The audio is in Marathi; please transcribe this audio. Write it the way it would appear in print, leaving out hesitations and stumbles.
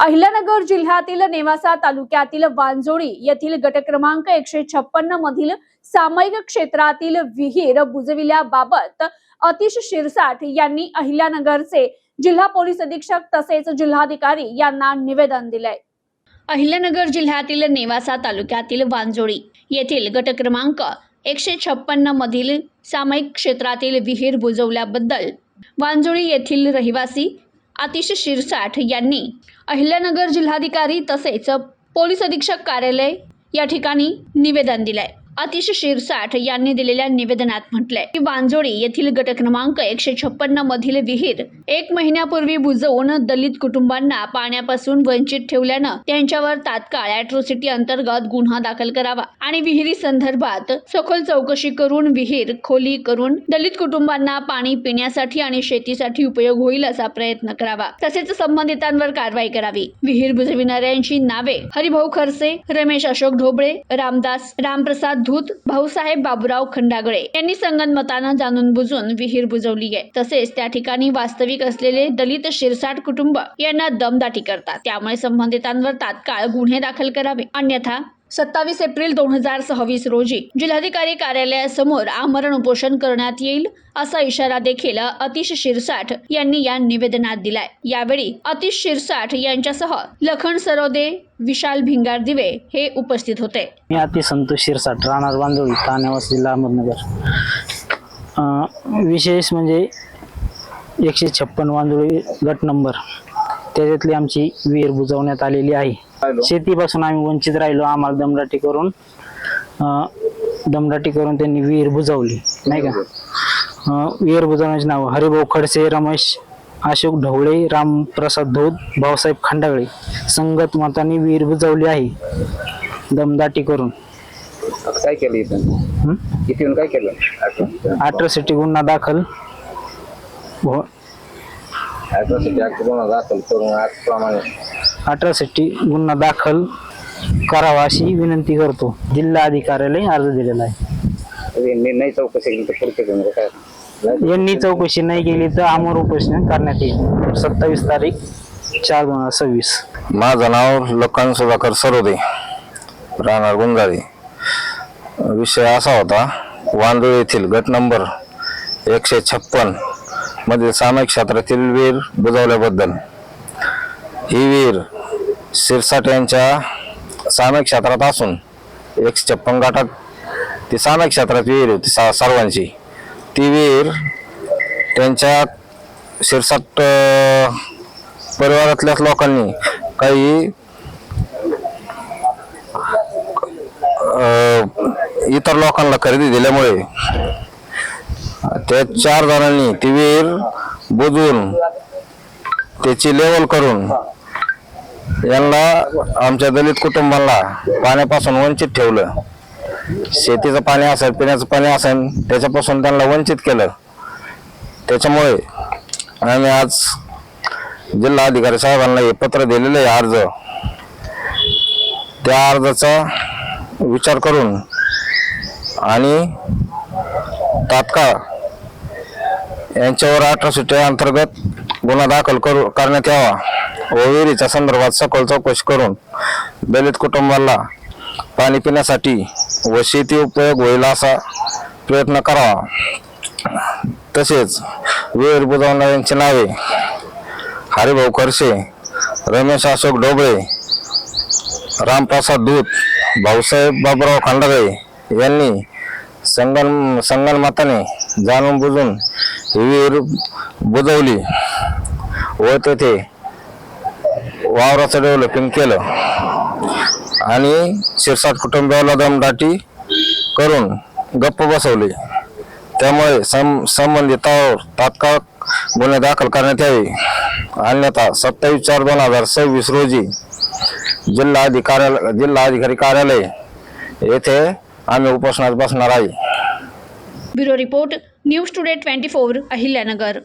अहिल्यानगर जिल्ह्यातील नेवासा तालुक्यातील वांजोळी येथील गट क्रमांक 156 मधील सामायिक क्षेत्रातील विहीर बुजविल्याबाबत अतिश शिरसाट यांनी अहिल्यानगरचे जिल्हा पोलीस अधीक्षक तसेच जिल्हाधिकारी यांना निवेदन दिले। अहिल्यानगर जिल्ह्यातील नेवासा तालुक्यातील वांजोळी येथील गट क्रमांक 156 मधील सामायिक क्षेत्रातील विहीर बुजवल्याबद्दल वांजोळी येथील रहिवासी अतिश शिरसाट यांनी अहिल्यानगर जिल्हाधिकारी तसेच पोलीस अधीक्षक कार्यालय या ठिकाणी निवेदन दिले। अतिश शिरसाट यांनी दिलेल्या निवेदनात म्हटले की वांजोळी येथील गट क्रमांक 156 मधील विहीर 1 महिन्यापूर्वी बुजवून दलित कुटुंबांना पाण्यापासून वंचित ठेवल्यानं त्यांच्यावर तात्काळ ॲट्रॉसिटी अंतर्गत गुन्हा दाखल करावा आणि विहिरी संदर्भात सखोल चौकशी करून विहीर खोली करून दलित कुटुंबांना पाणी पिण्यासाठी आणि शेतीसाठी उपयोग होईल असा प्रयत्न करावा। तसेच संबंधितांवर कारवाई करावी। विहीर बुजविणाऱ्यांची नावे हरिभाऊ खरसे, रमेश अशोक ढोबळे, रामदास रामप्रसाद धूत, भाऊसाहेब बाबूराव खंडागळे यांनी संगनमतानं जाणून बुजून विहीर बुजवली आहे। तसेच त्या ठिकाणी वास्तविक असलेले दलित शिरसाट कुटुंब यांना दमदाटी करतात, त्यामुळे संबंधितांवर तात्काळ गुन्हे दाखल करावे, अन्यथा 27 एप्रिल 2026 रोजी जिल्हाधिकारी कार्यालयासमोर आमरण उपोषण करण्यात येईल असा इशारा देखील अतिश शिरसाट यांनी या निवेदनात दिलाय। यावेळी अतिश शिरसाट यांच्यासह लखन सरोदे, विशाल भिंगारदिवे हे उपस्थित होते। मी अतिश संतोष शिरसाट, राहणार वांजोळी, तानेवासी, जिल्हा अहमदनगर। विशेष म्हणजे 156 वांजोळी गट नंबर त्याच्यातली आमची विहीर बुजवण्यात आलेली आहे। शेतीपासून आम्ही वंचित राहिलो, आम्हाला दमदाटी करून त्यांनी विहीर बुजवली, नाही का। विहीर बुजवण्याचे नाव हरिभाऊ खडसे, रमेश अशोक ढवळे, रामप्रसाद धूत, भाऊसाहेब खंडागळे संगत मताने विहीर बुजवली आहे दमदाटी करून। काय केलं इथून काय केलं? ॲट्रॉसिटी गुन्हा दाखल ॲट्रॉसिटी गुन्हा दाखल करावा अशी विनंती करतो। जिल्हा अधिकाऱ्याला अर्ज दिलेला आहे। यांनी चौकशी नाही केली तर आमरण उपोषण करण्यात येईल। 27 तारीख 4/2026। माझं नाव लखन सुधाकर सरोदे, राहणार गुंजाळी। विषय असा होता, वांजोळी येथील गट नंबर 156 मध्ये सामायिक क्षेत्रातील विहीर बुजवल्याबद्दल। ही विहीर शिरसाट यांच्या सामायिक क्षेत्रात असून 156 गटात ती सामायिक क्षेत्रात विहीर होती सर्वांची। ती विहीर त्यांच्या शिरसाट परिवारातल्याच लोकांनी काही इतर लोकांना खरेदी दिल्यामुळे त्या 4 जणांनी ती विहीर बुजवून त्याची लेवल करून यांना आमच्या दलित कुटुंबाला पाण्यापासून वंचित ठेवलं। शेतीचं पाणी असेल, पिण्याचं पाणी असेल, त्याच्यापासून त्यांना वंचित केलं। त्याच्यामुळे आम्ही आज जिल्हा अधिकारी साहेबांना हे पत्र दिलेलं आहे, अर्ज। त्या अर्जाचा विचार करून आणि तात्काळ यांच्यावर ॲट्रॉसिटी अंतर्गत गुन्हा दाखल करण्यात यावा व विहिरीच्या संदर्भात सखोल चौकशी करून दलित कुटुंबाला पाणी पिण्यासाठी व शेती उपयोग होईल असा प्रयत्न करावा। तसेच विहीर बुजवणाऱ्यांची नावे हरिभाऊ खरसे, रमेश अशोक ढोबळे, रामप्रसाद धूत, भाऊसाहेब बाबूराव खंडागळे यांनी संगनमताने जाणून बुजून ही विहीर बुजवली व तेथे वावराचं डेव्हलपिंग केलं आणि शिरसाट कुटुंबाला दमदाटी करून गप्प बसवली। त्यामुळे संबंधितांवर तात्काळ गुन्हे दाखल करण्यात यावे, अन्यथा 27/4/2026 रोजी जिल्हा अधिकारी कार्यालय येथे आम्ही उपोषणास बसणार आहे। Bureau report, news today 24, Ahilyanagar.